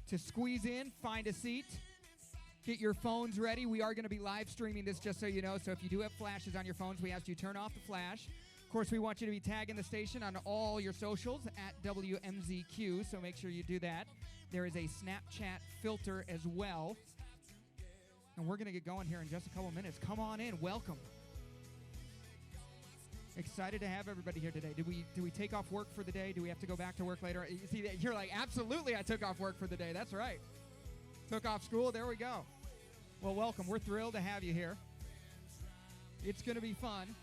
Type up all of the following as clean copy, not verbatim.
to squeeze in, find a seat, get your phones ready. We are going to be live streaming this, just so you know. So if you do have flashes on your phones, we ask you turn off the flash. Of course, we want you to be tagging the station on all your socials at WMZQ, so make sure you do that. There is a Snapchat filter as well. And we're going to get going here in just a couple minutes. Come on in. Welcome. Excited to have everybody here today. Do we take off work for the day? Do we have to go back to work later? You see, you're like, absolutely, I took off work for the day. That's right. Took off school. There we go. Well, welcome. We're thrilled to have you here. It's going to be fun.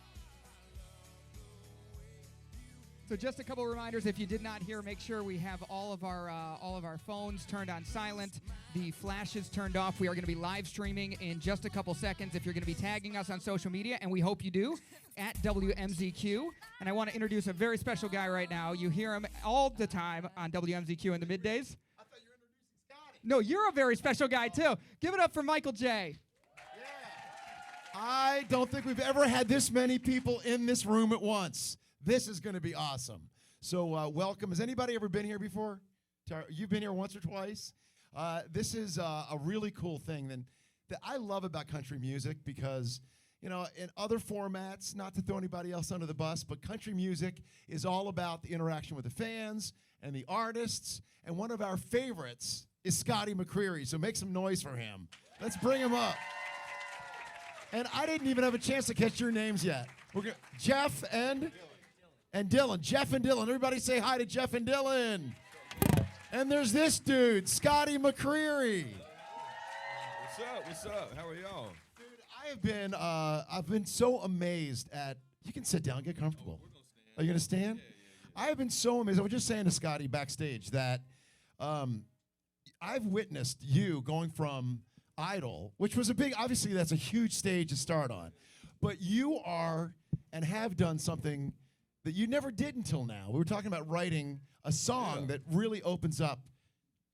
So just a couple reminders. If you did not hear, make sure we have all of our phones turned on silent, the flashes turned off. We are going to be live streaming in just a couple seconds. If you're going to be tagging us on social media, and we hope you do, at WMZQ. And I want to introduce a very special guy right now. You hear him all the time on WMZQ in the middays. I thought you were introducing Scotty. No, you're a very special guy too. Give it up for Michael J. Yeah. I don't think we've ever had this many people in this room at once. This is going to be awesome. So welcome. Has anybody ever been here before? You've been here once or twice? This is a really cool thing that I love about country music because, you know, in other formats, not to throw anybody else under the bus, but country music is all about the interaction with the fans and the artists. And one of our favorites is Scotty McCreery. So make some noise for him. Let's bring him up. And I didn't even have a chance to catch your names yet. Jeff and Dylan. Jeff and Dylan. Everybody say hi to Jeff and Dylan. And there's this dude, Scotty McCreery. What's up? What's up? How are y'all? Dude, I've been so amazed at. You can sit down, get comfortable. Are you gonna stand? Yeah. I've been so amazed. I was just saying to Scotty backstage that I've witnessed you going from Idol, which was obviously that's a huge stage to start on, but you are and have done something that you never did until now. We were talking about writing a song that really opens up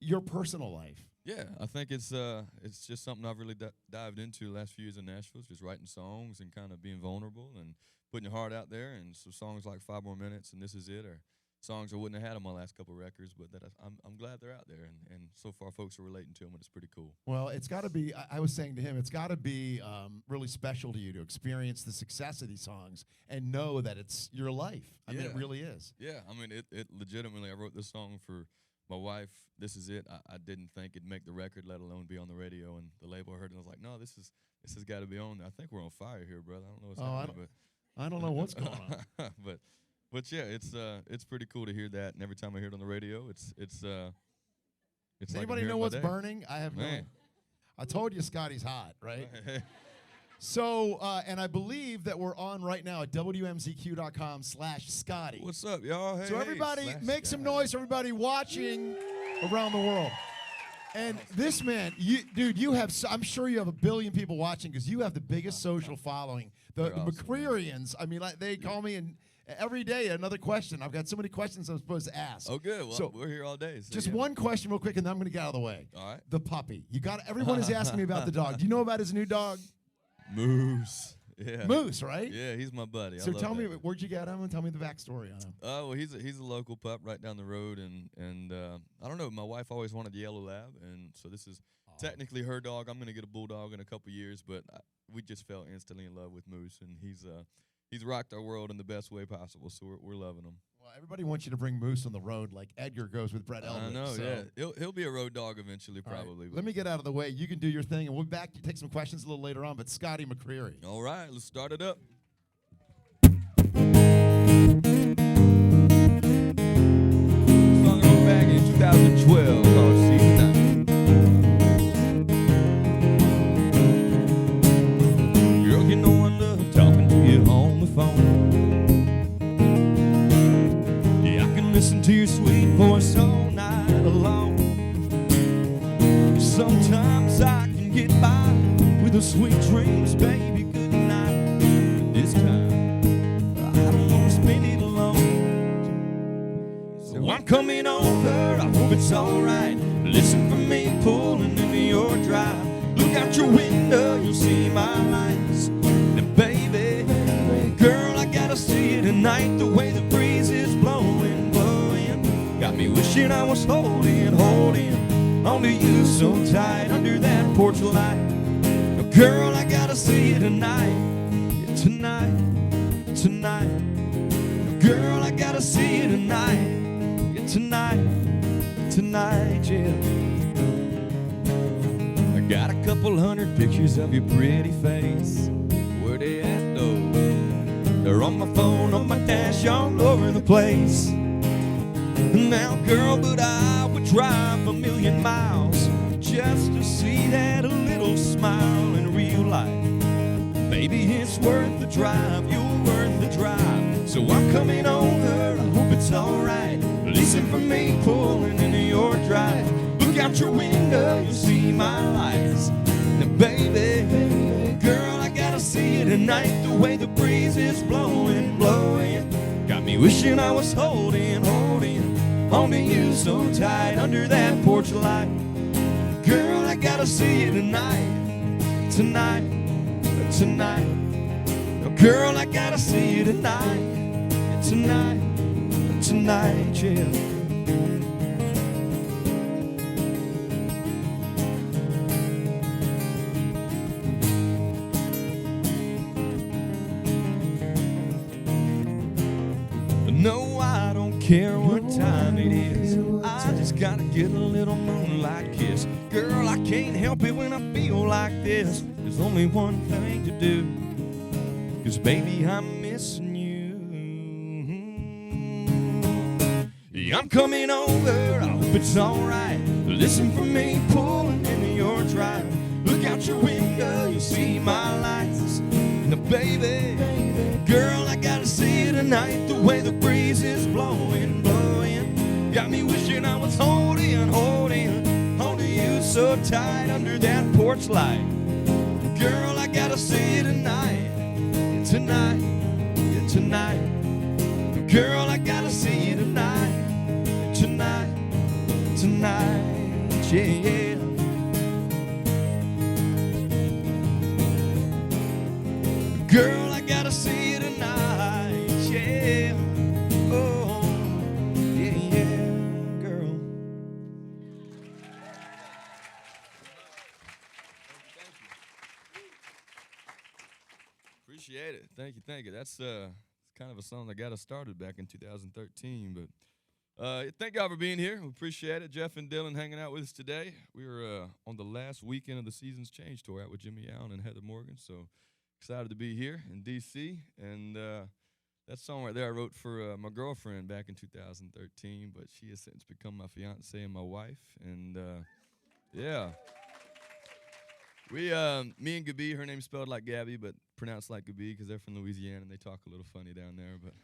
your personal life. Yeah, I think it's just something I've really dived into the last few years in Nashville, just writing songs and kind of being vulnerable and putting your heart out there. And so songs like 5 More Minutes and This Is It are songs I wouldn't have had on my last couple records, but that I'm glad they're out there. And so far folks are relating to them, and it's pretty cool. Well, it's got to be, I was saying to him, it's got to be really special to you to experience the success of these songs and know that it's your life. I mean, it really is. Yeah, I mean, it legitimately, I wrote this song for my wife. This is it. I didn't think it'd make the record, let alone be on the radio. And the label heard it, and I was like, no, this has got to be on there. I think we're on fire here, brother. I don't know what's happening, I don't know what's going on. But yeah, it's pretty cool to hear that. And every time I hear it on the radio, it's Does like anybody know what's burning? I have no. I told you Scotty's hot, right? So, and I believe that we're on right now at WMZQ.com/Scotty. What's up, y'all? Hey, so everybody, make some noise, everybody watching around the world. And this man, dude, you have, I'm sure you have 1 billion people watching because you have the biggest social following. The McCreeryans, I mean, like, they call me and every day another question. I've got so many questions I'm supposed to ask. Oh, good. Well, so we're here all day. So just one question real quick, and then I'm going to get out of the way. All right. The puppy. Everyone is asking me about the dog. Do you know about his new dog? Moose. Yeah. Moose, right? Yeah, he's my buddy. So tell me, where'd you get him, and tell me the backstory on him. Well, he's a local pup right down the road, and I don't know. My wife always wanted the yellow lab, and so this is technically her dog. I'm gonna get a bulldog in a couple years, but we just fell instantly in love with Moose, and he's rocked our world in the best way possible. So we're loving him. Well, everybody wants you to bring Moose on the road like Edgar goes with Brett Eldridge. I know, so. yeah. He'll be a road dog eventually, probably. Right. Let me get out of the way. You can do your thing, and we'll be back to take some questions a little later on, but Scotty McCreery. All right, let's start it up. Song I wrote back in 2012 called Season 9. Girl, you know I love talking to you on the phone. Listen to your sweet voice all night long. Sometimes I can get by with the sweet dreams, baby, good night. But this time, I don't want to spend it alone. So I'm coming over, I hope it's alright. Listen for me pulling into your drive. Look out your window, you'll see my lights. Now baby, girl, I gotta see you tonight. The way the breeze is blowing. Got me wishing I was holding on holding you so tight under that porch light. Girl, I gotta see you tonight, yeah, tonight, tonight. Girl, I gotta see you tonight, yeah, tonight, tonight, yeah. I got a couple hundred pictures of your pretty face. Where they at though? They're on my phone, on my dash, all over the place. Now, girl, but I would drive 1,000,000 miles just to see that little smile in real life. Baby, it's worth the drive, you're worth the drive. So I'm coming over, I hope it's alright. Listen for me pulling into your drive. Look out your window, you'll see my lights. Now, baby, girl, I gotta see you tonight. The way the breeze is blowing, blowing, got me wishing I was holding you so tight under that porch light. Girl, I gotta see you tonight, tonight, tonight. Girl, I gotta see you tonight, tonight, tonight, yeah. No, I don't care what time it is, I just gotta get a little moonlight kiss. Girl, I can't help it when I feel like this. There's only one thing to do, 'cause baby, I'm missing you. Yeah, I'm coming over, I hope it's alright. Listen for me pulling into your drive. Look out your window, you'll see my lights. Now baby, girl, I gotta see you tonight. The way the breeze is blowing, blowing, got me wishing I was holding you so tight under that porch light. Girl, I gotta see you tonight, tonight, yeah, tonight. Girl, I gotta see you tonight, tonight, tonight, yeah. Girl, I gotta see you tonight, yeah. Oh, yeah, yeah, girl. Appreciate it. Thank you. That's kind of a song that got us started back in 2013. But thank y'all for being here. We appreciate it. Jeff and Dylan hanging out with us today. We were on the last weekend of the Seasons Change tour out with Jimmy Allen and Heather Morgan. So excited to be here in D.C. And that song right there I wrote for my girlfriend back in 2013, but she has since become my fiance and my wife. And yeah, me and Gabi, her name's spelled like Gabby, but pronounced like Gabi because they're from Louisiana and they talk a little funny down there. But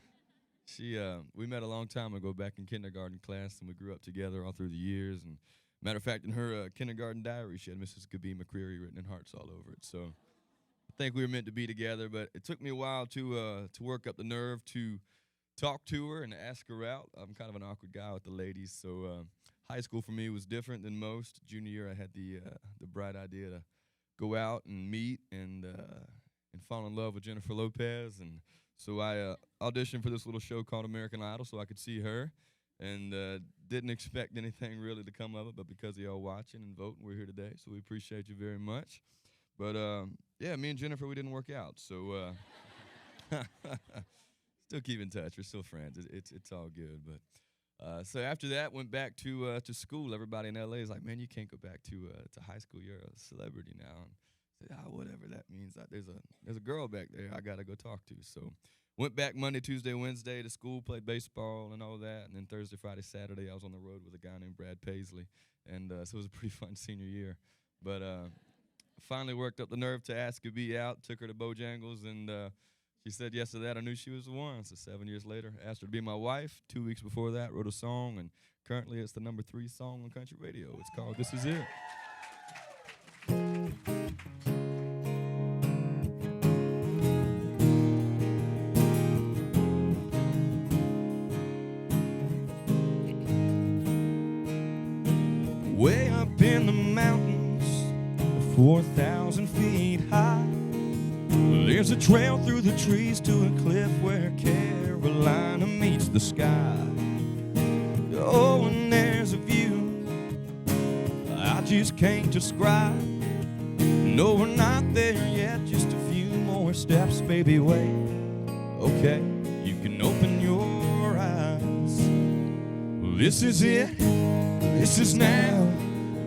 we met a long time ago back in kindergarten class, and we grew up together all through the years. And matter of fact, in her kindergarten diary, she had Mrs. Scotty McCreery written in hearts all over it. So I think we were meant to be together, but it took me a while to work up the nerve to talk to her and to ask her out. I'm kind of an awkward guy with the ladies, so high school for me was different than most. Junior year, I had the bright idea to go out and meet and fall in love with Jennifer Lopez, and so I auditioned for this little show called American Idol so I could see her, and didn't expect anything really to come of it, but because of y'all watching and voting, we're here today, so we appreciate you very much. But yeah, me and Jennifer, we didn't work out, so still keep in touch. We're still friends. It's all good. But so after that, went back to school. Everybody in LA is like, man, you can't go back to high school. You're a celebrity now. And I said, whatever that means. There's a girl back there I gotta go talk to. So went back Monday, Tuesday, Wednesday to school, played baseball and all that, and then Thursday, Friday, Saturday, I was on the road with a guy named Brad Paisley, and so it was a pretty fun senior year. But finally worked up the nerve to ask her to be out, took her to Bojangles, and she said yes to that. I knew she was the one. So 7 years later, asked her to be my wife. 2 weeks before that, wrote a song, and currently it's the number 3 song on country radio. It's called This Is It. Way up in the mountains, 4,000 feet high, there's a trail through the trees to a cliff where Carolina meets the sky. Oh, and there's a view just can't describe. No, we're not there yet, just a few more steps, baby, wait. Okay, you can open your eyes. Well, this is it, this is now.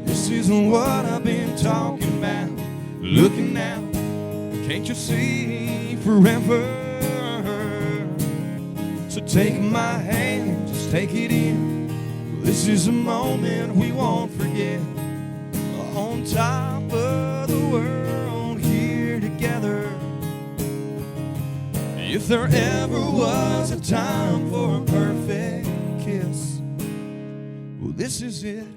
This is what I've been talking about. Looking now, can't you see forever? So take my hand, just take it in. This is a moment we won't forget. On top of the world here together. If there ever was a time for a perfect kiss, well, this is it.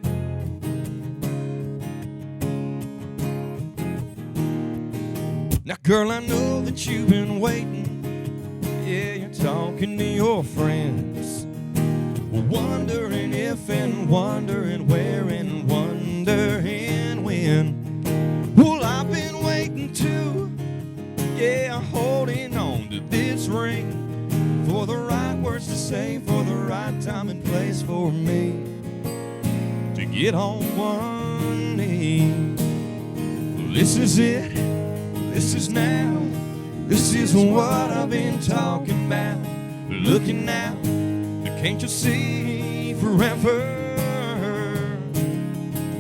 Now, girl, I know that you've been waiting. Yeah, you're talking to your friends, wondering if and wondering where and wondering when. Well, I've been waiting too. Yeah, holding on to this ring for the right words to say, for the right time and place for me to get on one knee. Well, this is it. This is now, this is what I've been talking about. Looking now, can't you see forever?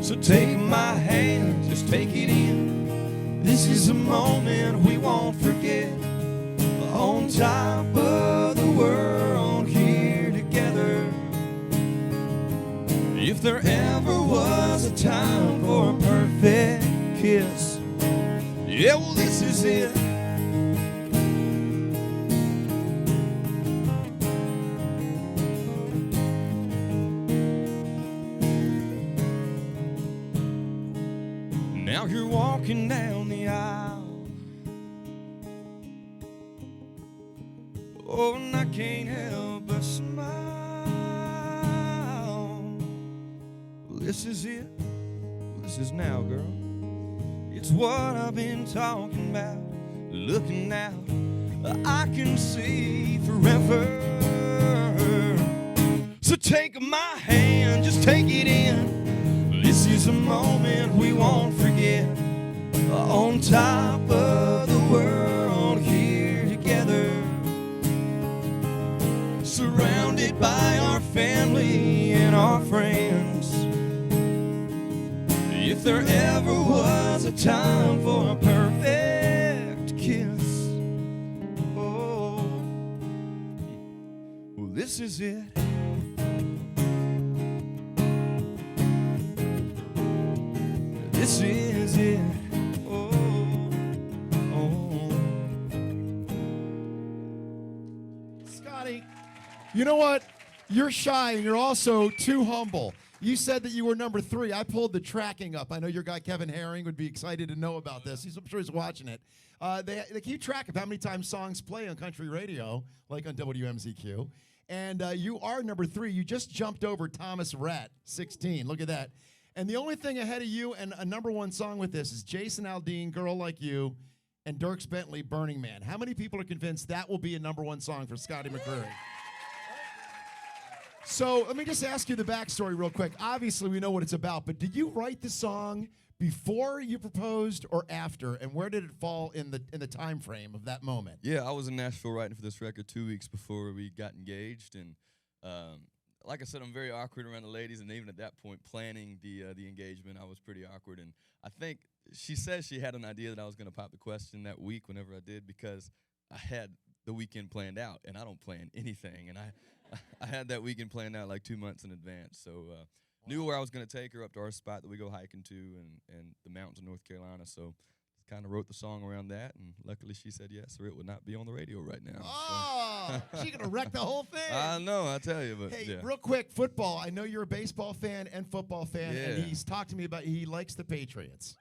So take my hand, just take it in. This is a moment we won't forget. On top of the world here together. If there ever was a time for a perfect kiss, yeah, well, this is it. Now you're walking down the aisle. Oh, and I can't help but smile. Well, this is it. Well, this is now, girl. It's what I've been talking about. Looking out, I can see forever. So take my hand, just take it in. This is a moment we won't forget. On top of the world here together. Surrounded by our family and our friends. If there ever was a time for a perfect kiss, oh, well, this is it. This is it. Oh, oh. Scotty, you know what? You're shy and you're also too humble. You said that you were number 3. I pulled the tracking up. I know your guy Kevin Herring would be excited to know about this. I'm sure he's watching it. They keep track of how many times songs play on country radio, like on WMZQ. And you are number 3. You just jumped over Thomas Rhett, 16. Look at that. And the only thing ahead of you and a number 1 song with this is Jason Aldean, Girl Like You, and Dierks Bentley, Burning Man. How many people are convinced that will be a number 1 song for Scotty McCreery? So let me just ask you the backstory real quick. Obviously, we know what it's about, but did you write the song before you proposed or after, and where did it fall in the time frame of that moment? Yeah, I was in Nashville writing for this record 2 weeks before we got engaged, and like I said, I'm very awkward around the ladies, and even at that point, planning the engagement, I was pretty awkward. And I think she says she had an idea that I was going to pop the question that week whenever I did, because I had the weekend planned out, and I don't plan anything, and I had that weekend planned out like 2 months in advance. So knew where I was going to take her, up to our spot that we go hiking to, and the mountains of North Carolina. So kind of wrote the song around that, and luckily she said yes, or it would not be on the radio right now. Oh, she's going to wreck the whole thing. I know, I tell you. But hey, yeah. Real quick, football. I know you're a baseball fan and football fan, Yeah. and he's talked to me about he likes the Patriots.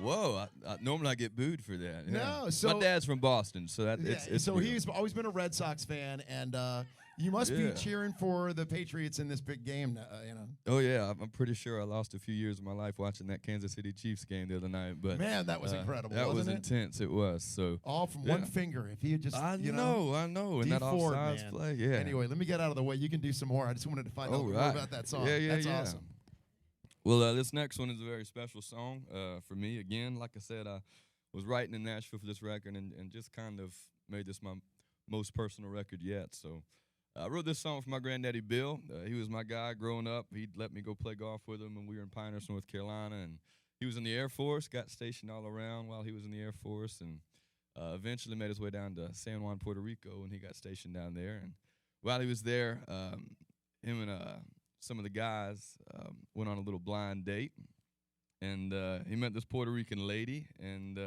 Whoa! Normally I get booed for that. Yeah. No, so my dad's from Boston, so that it's so real. he's always been a Red Sox fan, and you must be cheering for the Patriots in this big game. You know. Oh yeah, I'm pretty sure I lost a few years of my life watching that Kansas City Chiefs game the other night. But man, that was incredible. That wasn't was it? Intense. It was. So all from one finger. If he had just, I know, and that offsides play. Yeah. Anyway, let me get out of the way. You can do some more. I just wanted to find out more about that song. Yeah, That's awesome. Well, this next one is a very special song for me. Again, like I said, I was writing in Nashville for this record and just kind of made this my most personal record yet. So I wrote this song for my granddaddy, Bill. He was my guy growing up. He'd let me go play golf with him, and we were in Pinehurst, North Carolina. And he was in the Air Force, got stationed all around while he was in the Air Force, and eventually made his way down to San Juan, Puerto Rico, and he got stationed down there. And while he was there, him and some of the guys went on a little blind date, and he met this Puerto Rican lady, and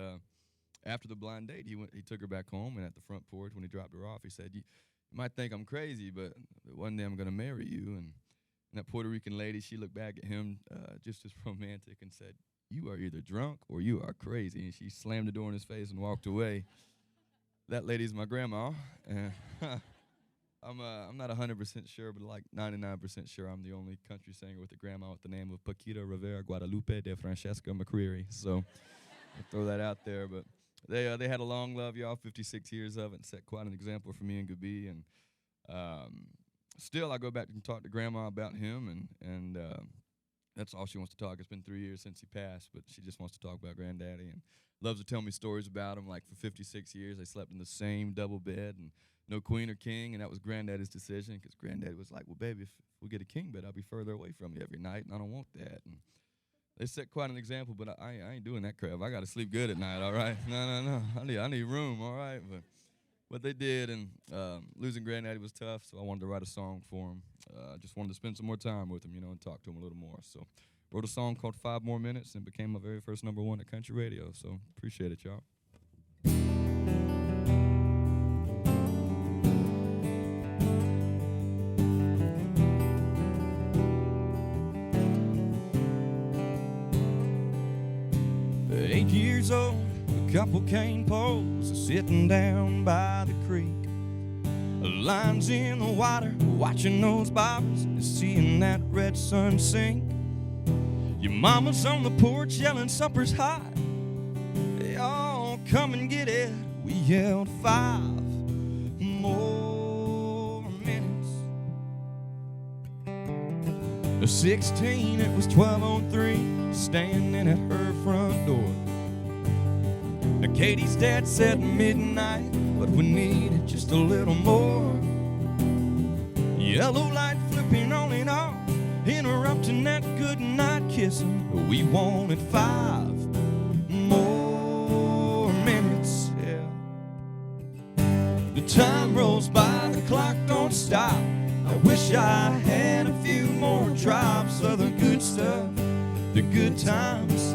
after the blind date, he took her back home, and at the front porch, when he dropped her off, he said, you might think I'm crazy, but one day I'm going to marry you. And that Puerto Rican lady, she looked back at him just as romantic and said, you are either drunk or you are crazy. And she slammed the door in his face and walked away. That lady's my grandma. I'm not 100% sure, but like 99% sure I'm the only country singer with a grandma with the name of Paquita Rivera Guadalupe de Francesca McCreery. So I'll throw that out there. But they had a long love, y'all, 56 years of it, and set quite an example for me and Gabi. And still, I go back and talk to Grandma about him, and that's all she wants to talk. It's been 3 years since he passed, but she just wants to talk about Granddaddy and loves to tell me stories about him. Like for 56 years, they slept in the same double bed, and no queen or king, and that was Granddaddy's decision because Granddaddy was like, well, baby, if we get a king bed, I'll be further away from you every night, and I don't want that. And they set quite an example, but I ain't doing that crap. I got to sleep good at night, all right? No. I need room, all right? But they did, and losing Granddaddy was tough, so I wanted to write a song for him. I just wanted to spend some more time with him, and talk to him a little more. So wrote a song called 5 More Minutes, and became my very first #1 at country radio. So appreciate it, y'all. 8 years old, a couple cane poles sitting down by the creek. Lines in the water, watching those bobbers and seeing that red sun sink. Your mama's on the porch yelling supper's hot. Y'all come and get it. We yelled 5 more minutes. 16, it was 12:03, standing at her front door. Katie's dad said midnight, but we needed just a little more. Yellow light flipping on and off, interrupting that good night kissing. We wanted 5 more minutes, yeah. The time rolls by, the clock don't stop. I wish I had a few more drops of the good stuff, the good times.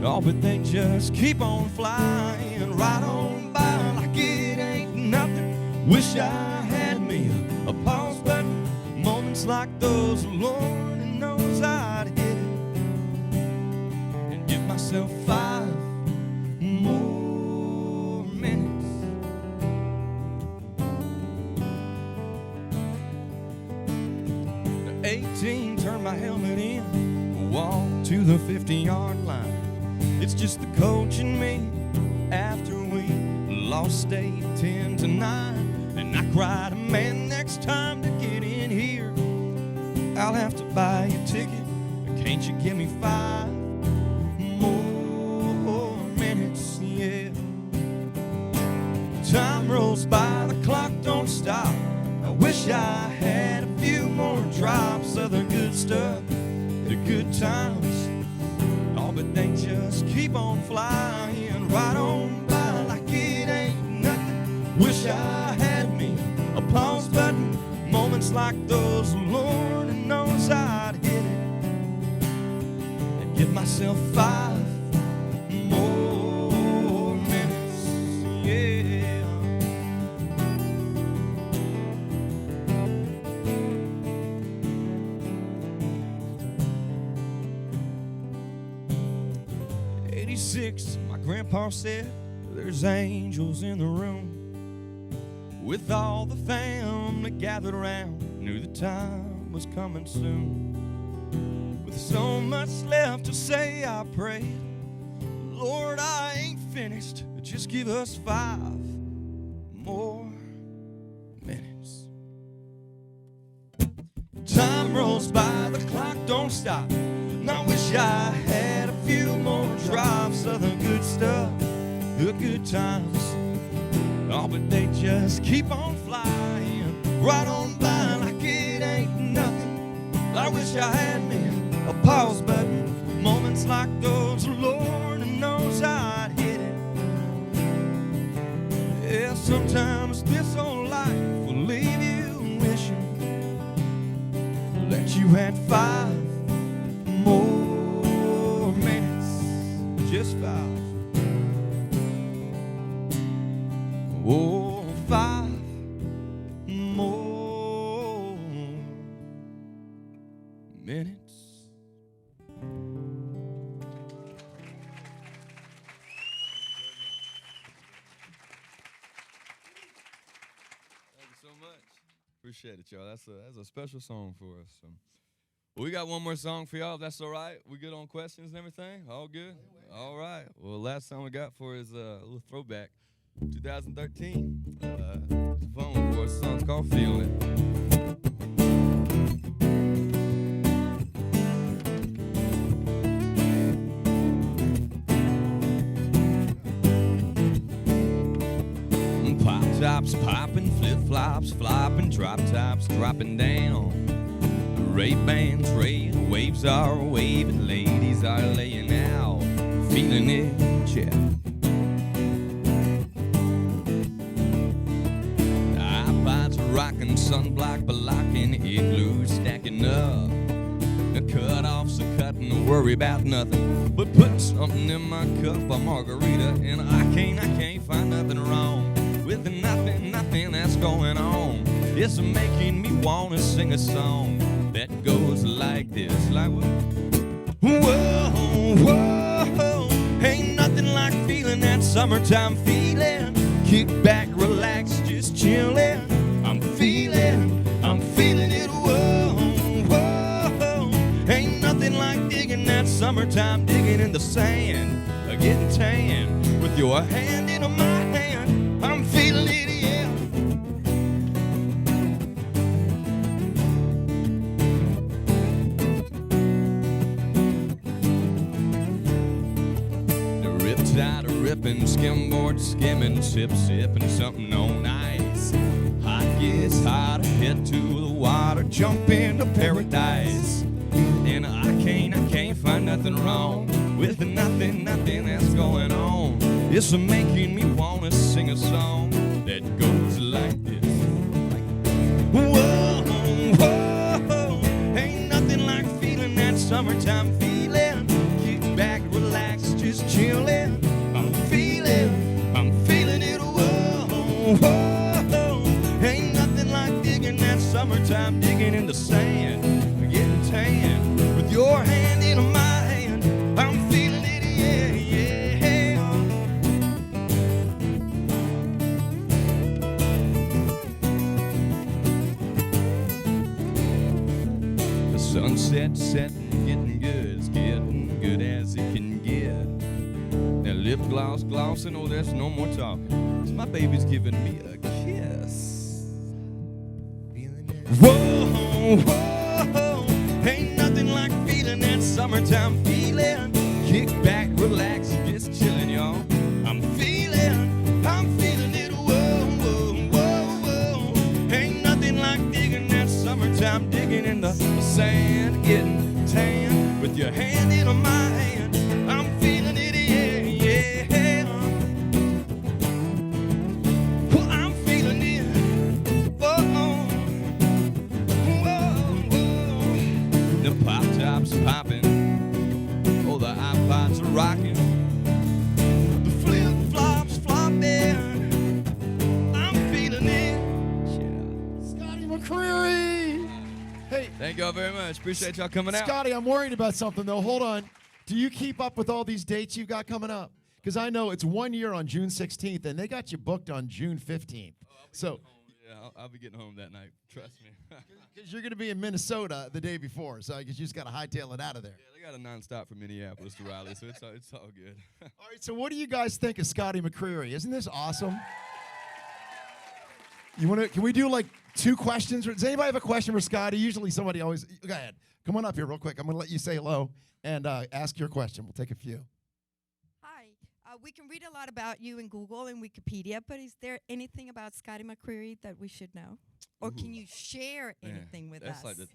Oh, but they just keep on flying right on by like it ain't nothing. Wish I had me a pause button. Moments like those, Lord knows I'd hit it and give myself 5 more minutes. 18, turn my helmet in, walk to the 50-yard line. It's just the coach and me after we lost state 10-9. And I cried, man, next time to get in here, I'll have to buy a ticket. Can't you give me 5 more minutes, yeah. Time rolls by, the clock don't stop. I wish I had a few more drops of the good stuff, the good times. But they just keep on flying right on by like it ain't nothing. Wish I had me a pause button. Moments like those, Lord knows I'd hit it and give myself 5 more minutes, yeah. My grandpa said there's angels in the room. With all the family gathered around, knew the time was coming soon. With so much left to say, I prayed, Lord, I ain't finished, just give us 5 more minutes. Time rolls by, the clock don't stop. No, sometimes. Oh, but they just keep on flying right on by like it ain't nothing. I wish I had me a pause button. Moments like those, Lord knows I'd hit it. Yeah, sometimes this old life will leave you wishing that you had 5 more minutes, just 5. Oh, 5 more minutes. Thank you so much. Appreciate it, y'all. That's a special song for us. So. We got one more song for y'all, if that's all right. We good on questions and everything? All good? All right. Well, last song we got for is a little throwback. 2013. It's a fun one for us. The song's called Feeling It. Pop tops popping, flip flops flopping, drop tops dropping down. Ray-Bans raying, waves are waving, ladies are laying out, feeling it, yeah. iPods rocking, sunblock blocking, igloos stacking up. The cutoffs are cutting, worry about nothing, but put something in my cup, a margarita, and I can't find nothing wrong with nothing that's going on. It's making me wanna sing a song that goes like this, like whoa, whoa, ain't nothing like feeling that summertime feeling. Kick back, relax, just chillin'. I'm feeling it, whoa, whoa, ain't nothing like digging that summertime, digging in the sand, getting tan with your hand in my hand. I'm feeling it, yeah. Riptide ripping, skimboard skimming, sipping something on ice. Hot gets hotter, head to the water, jump into paradise. And I can't find nothing wrong with nothing that's going on. It's making me wanna sing a song that goes like this. Whoa, whoa, ain't nothing like feeling that summertime feeling. Kick back, relax, just chillin'. I'm feeling it, whoa, whoa, ain't nothing like digging that summertime, digging in the sand, getting tan with your hand in my hand. I'm feeling it, yeah, yeah. The sunset setting, getting good, it's getting good as it can get. Now lip glossing, oh, there's no more talking, 'cause my baby's giving me a kiss. Whoa, whoa, ain't nothing like feeling that summertime feeling. Kick back, relax, just chillin', y'all. I'm feeling it, whoa, whoa, whoa, whoa. Ain't nothing like digging that summertime, digging in the sand, getting tan with your hand in my hand. I'm feeling it, yeah, yeah. Well, I'm feeling it, whoa, whoa, whoa. The pop tops popping, oh, the iPods are rocking, the flip flops flopping. I'm feeling it, yeah. Scotty McCreery. Hey, Thank y'all very much. Appreciate y'all coming out. Scotty, I'm worried about something, though. Hold on. Do you keep up with all these dates you've got coming up? Because I know it's 1 year on June 16th, and they got you booked on June 15th. So, Yeah, I'll be getting home that night. Trust me. because you're going to be in Minnesota the day before, so I guess you just got to hightail it out of there. Yeah, they got a nonstop from Minneapolis to Raleigh, so it's all good. All right, so what do you guys think of Scotty McCreery? Isn't this awesome? Can we do like 2 questions? Does anybody have a question for Scotty? Usually somebody always, go ahead. Come on up here real quick. I'm going to let you say hello and ask your question. We'll take a few. Hi. We can read a lot about you in Google and Wikipedia, but is there anything about Scotty McCreery that we should know? Or can you share anything with that's us? That's like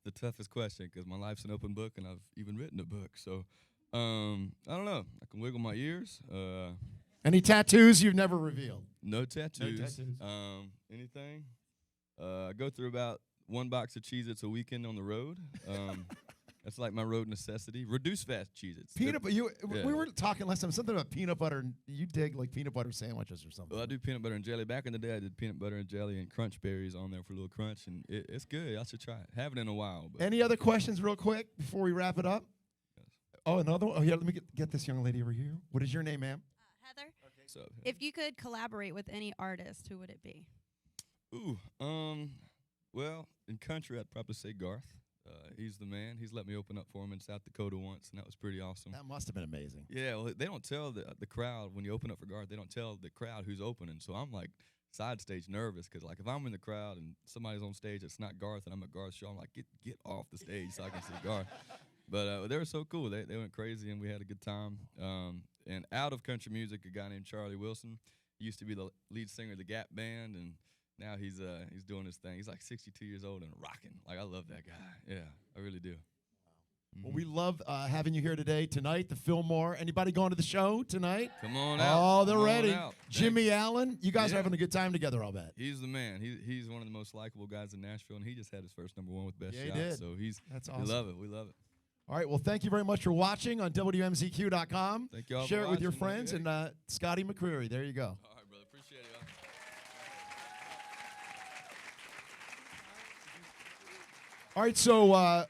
the toughest question because my life's an open book and I've even written a book. So I don't know. I can wiggle my ears. Any tattoos you've never revealed? No tattoos. No tattoos. Anything? I go through about 1 box of Cheez-Its a weekend on the road. That's like my road necessity. Reduce fat Cheez-Its. We were talking last time, something about peanut butter, and you dig like peanut butter sandwiches or something. Well, I do peanut butter and jelly. Back in the day, I did peanut butter and jelly and crunch berries on there for a little crunch, and it's good. I should try it. Haven't in a while. But Any other questions real quick before we wrap it up? Yes. Oh, another one? Oh, yeah, let me get this young lady over here. What is your name, ma'am? Heather, So, if you could collaborate with any artist, who would it be? Well, in country, I'd probably say Garth. He's the man. He's let me open up for him in South Dakota once, and that was pretty awesome. That must have been amazing. Yeah, well, they don't tell the crowd when you open up for Garth. They don't tell the crowd who's opening. So I'm like side stage nervous because like if I'm in the crowd and somebody's on stage that's not Garth and I'm at Garth's show, I'm like get off the stage so I can see Garth. But they were so cool. They went crazy and we had a good time. And out of country music, a guy named Charlie Wilson. He used to be the lead singer of the Gap Band, and now he's doing his thing. He's like 62 years old and rocking. Like I love that guy. Yeah, I really do. Well, we love having you here today, tonight, the Fillmore. Anybody going to the show tonight? Come on out. Oh, they're Come on ready. out. Jimmy Allen, you guys are Yeah. having a good time together, I'll bet. He's the man. He's one of the most likable guys in Nashville, and he just had his first #1 with Best Yeah, he Shot. did. So That's we awesome. love it. We love it. All right, well, thank you very much for watching on WMZQ.com. Thank y'all for Share it with your watching. friends, and Scotty McCreery, there you go. All right, brother. Appreciate it, y'all. All right, so